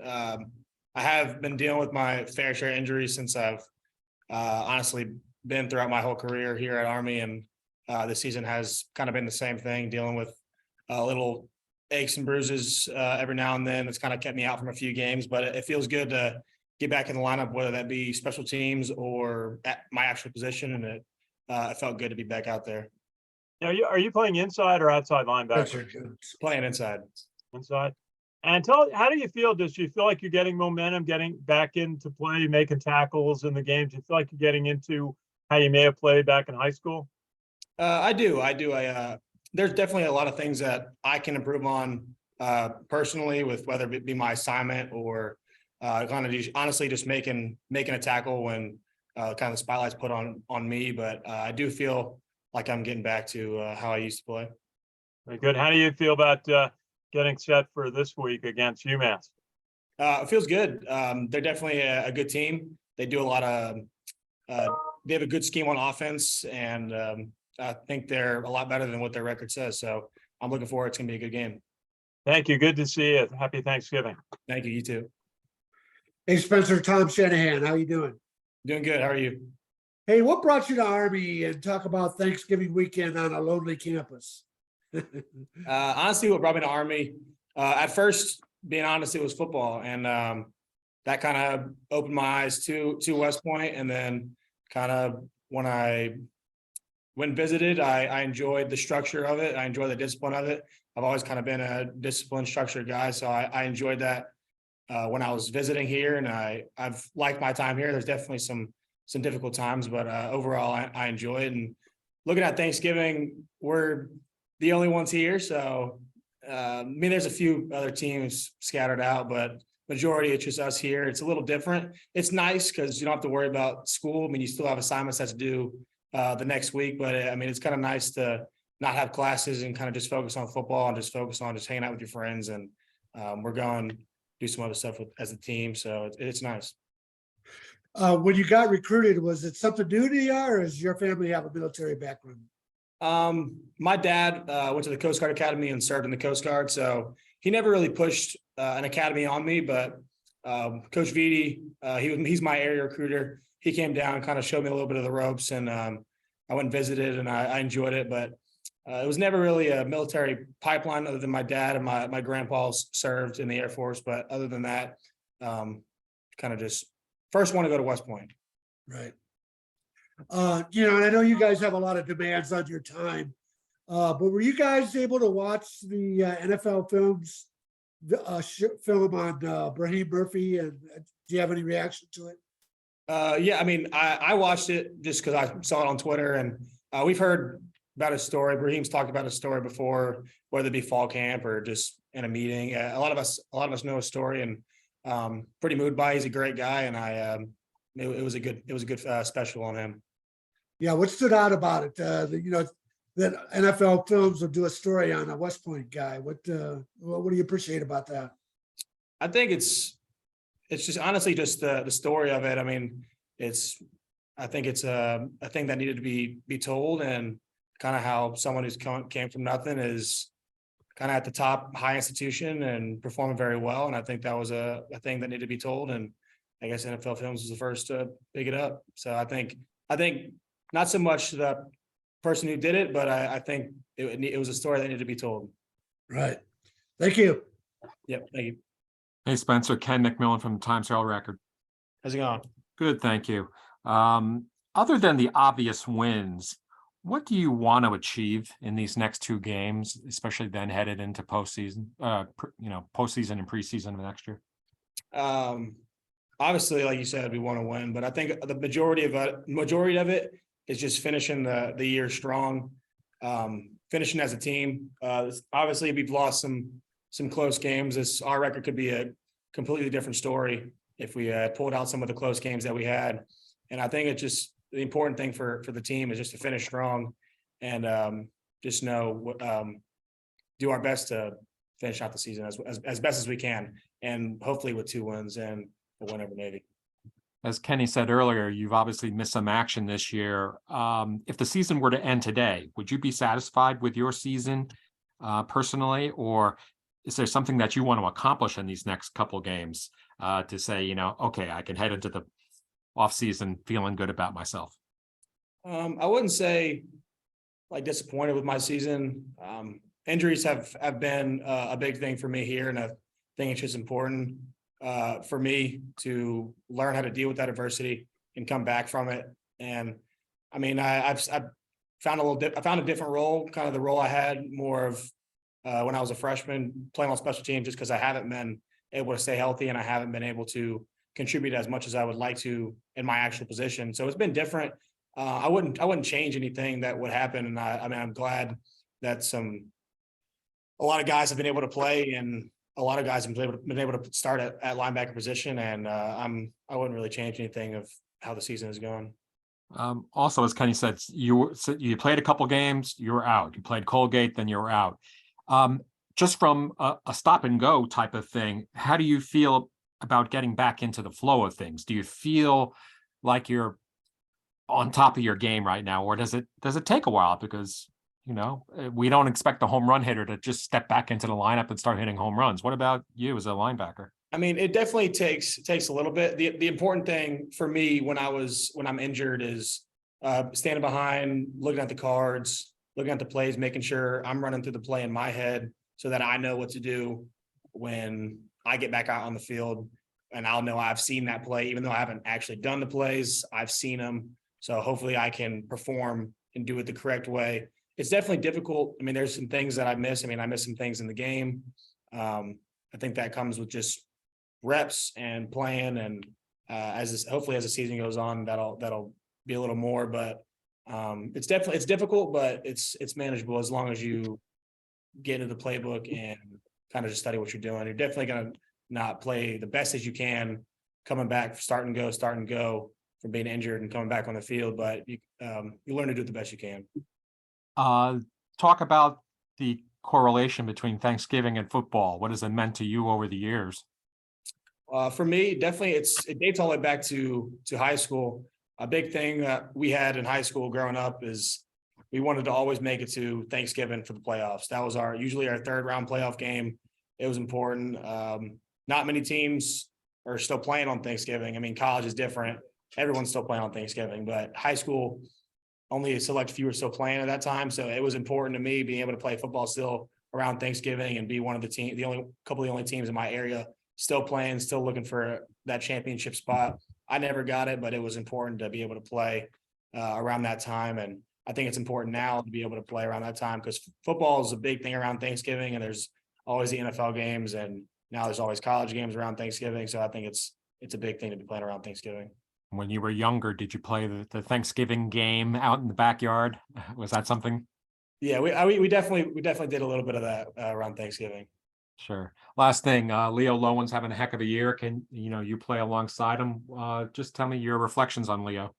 I have been dealing with my fair share of injuries since I've honestly been throughout my whole career here at Army, and this season has kind of been the same thing, dealing with little aches and bruises every now and then. It's kind of kept me out from a few games, but it feels good to get back in the lineup, whether that be special teams or at my actual position, and it felt good to be back out there. Now, are you playing inside or outside linebacker? Playing inside. Inside. And how do you feel? Do you feel like you're getting momentum, getting back into play, making tackles in the games? Do you feel like you're getting into how you may have played back in high school? I do. There's definitely a lot of things that I can improve on personally, with whether it be my assignment or kind of honestly just making a tackle when kind of the spotlight's put on me. But I do feel like I'm getting back to how I used to play. Very good. How do you feel about getting set for this week against UMass? It feels good. They're definitely a good team. They do a lot of they have a good scheme on offense, and I think they're a lot better than what their record says. So I'm looking forward. It's going to be a good game. Thank you. Good to see you. Happy Thanksgiving. Thank you. You too. Hey, Spencer, Tom Shanahan, how you doing? Doing good. How are you? Hey, what brought you to Army, and talk about Thanksgiving weekend on a lonely campus? Honestly, what brought me to Army, at first, being honest, it was football, and that kind of opened my eyes to West Point. And then kind of when I went and visited, I enjoyed the structure of it. I enjoyed the discipline of it. I've always kind of been a disciplined, structured guy, so I enjoyed that when I was visiting here, and I've liked my time here. There's definitely some difficult times, but overall, I enjoy it. And looking at Thanksgiving, we're the only ones here, so I mean, there's a few other teams scattered out, but majority it's just us here. It's a little different. It's nice because you don't have to worry about school. I mean, you still have assignments that's due the next week, but I mean, it's kind of nice to not have classes and kind of just focus on football and just focus on just hanging out with your friends. And we're going to do some other stuff as a team, so it's nice. When you got recruited, was it something new to you, or does your family have a military background? My dad went to the Coast Guard Academy and served in the Coast Guard, so he never really pushed an academy on me. But Coach Vitti, he's my area recruiter. He came down and kind of showed me a little bit of the ropes, and I went and visited, and I enjoyed it. But it was never really a military pipeline, other than my dad and my grandpa served in the Air Force. But other than that, kind of just first want to go to West Point. Right. And I know you guys have a lot of demands on your time, but were you guys able to watch the NFL films, film on Brahim Murphy, and do you have any reaction to it? Yeah, I mean, I watched it just because I saw it on Twitter, and we've heard about his story. Brahim's talked about his story before, whether it be fall camp or just in a meeting. A lot of us know his story, and pretty moved by. He's a great guy, and it was a good special on him. Yeah, what stood out about it? That NFL films will do a story on a West Point guy. What do you appreciate about that? I think it's just honestly just the story of it. I mean, I think it's a thing that needed to be told, and kind of how someone who's came from nothing is kind of at the top high institution and performing very well. And I think that was a thing that needed to be told. And I guess NFL Films was the first to pick it up. So I think not so much the person who did it, but I think it was a story that needed to be told. Right. Thank you. Yep. Thank you. Hey, Spencer, Ken McMillan from the Times Herald Record. How's it going? Good, thank you. Other than the obvious wins, what do you want to achieve in these next two games, especially then headed into postseason, postseason and preseason of next year? Obviously, like you said, we want to win, but I think the majority of it is just finishing the year strong, finishing as a team. Obviously, we've lost some close games. Our record could be a completely different story if we pulled out some of the close games that we had. And I think it's just the important thing for the team is just to finish strong and just do our best to finish out the season as best as we can, and hopefully with 2 wins and a win over Navy. As Kenny said earlier, you've obviously missed some action this year. If the season were to end today, would you be satisfied with your season personally, or is there something that you want to accomplish in these next couple games to say, okay, I can head into the off season feeling good about myself? I wouldn't say like disappointed with my season. Injuries have been a big thing for me here, and I think it's just important for me to learn how to deal with that adversity and come back from it. And I mean, I've found I found a different role, kind of the role I had more of when I was a freshman playing on special teams, just because I haven't been able to stay healthy and I haven't been able to contribute as much as I would like to in my actual position. So it's been different. I wouldn't change anything that would happen. And I mean, I'm glad that a lot of guys have been able to play, and a lot of guys have been able to start at linebacker position. And I wouldn't really change anything of how the season is going. Also, as Kenny said, you played a couple games, you were out. You played Colgate, then you were out. Just from a stop and go type of thing, how do you feel about getting back into the flow of things? Do you feel like you're on top of your game right now, or does it take a while? Because we don't expect the home run hitter to just step back into the lineup and start hitting home runs. What about you as a linebacker? I mean, it definitely takes a little bit. The important thing for me when I'm injured is standing behind, looking at the cards, looking at the plays, making sure I'm running through the play in my head so that I know what to do when I get back out on the field. And I'll know I've seen that play, even though I haven't actually done the plays, I've seen them. So hopefully I can perform and do it the correct way. It's definitely difficult. I mean, there's some things that I miss. I mean, I miss some things in the game. I think that comes with just reps and playing, and hopefully as the season goes on, that'll be a little more. But it's difficult, but it's manageable as long as you get into the playbook and kind of just study what you're doing. You're definitely going to not play the best as you can coming back, start and go from being injured and coming back on the field, but you learn to do it the best you can. Talk about the correlation between Thanksgiving and football. What has it meant to you over the years? For me, definitely it dates all the way back to high school. A big thing that we had in high school growing up is we wanted to always make it to Thanksgiving for the playoffs. That was usually our third round playoff game. It was important. Not many teams are still playing on Thanksgiving. I mean, college is different. Everyone's still playing on Thanksgiving, but high school, only a select few were still playing at that time. So it was important to me being able to play football still around Thanksgiving and be one of the only teams in my area still playing, still looking for that championship spot. I never got it, but it was important to be able to play around that time. And I think it's important now to be able to play around that time because football is a big thing around Thanksgiving, and there's always the NFL games, and now there's always college games around Thanksgiving. So I think it's a big thing to be playing around Thanksgiving. When you were younger, did you play the Thanksgiving game out in the backyard? Was that something? Yeah, we definitely did a little bit of that around Thanksgiving. Sure. Last thing, Leo Lowen's having a heck of a year. Can you play alongside him? Just tell me your reflections on Leo.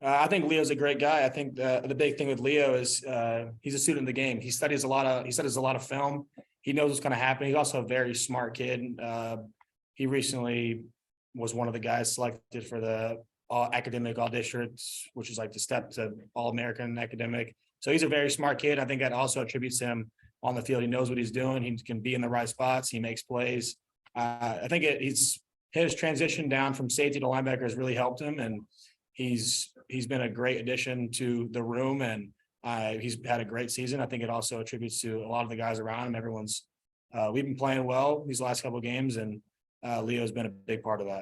I think Leo's a great guy. I think the big thing with Leo is he's a student of the game. He studies a lot of film. He knows what's going to happen. He's also a very smart kid. He recently was one of the guys selected for the academic all districts, which is like the step to All-American academic. So he's a very smart kid. I think that also attributes to him on the field. He knows what he's doing. He can be in the right spots. He makes plays. I think his transition down from safety to linebacker has really helped him, and he's been a great addition to the room, and he's had a great season. I think it also attributes to a lot of the guys around him. We've been playing well these last couple of games, and Leo's been a big part of that.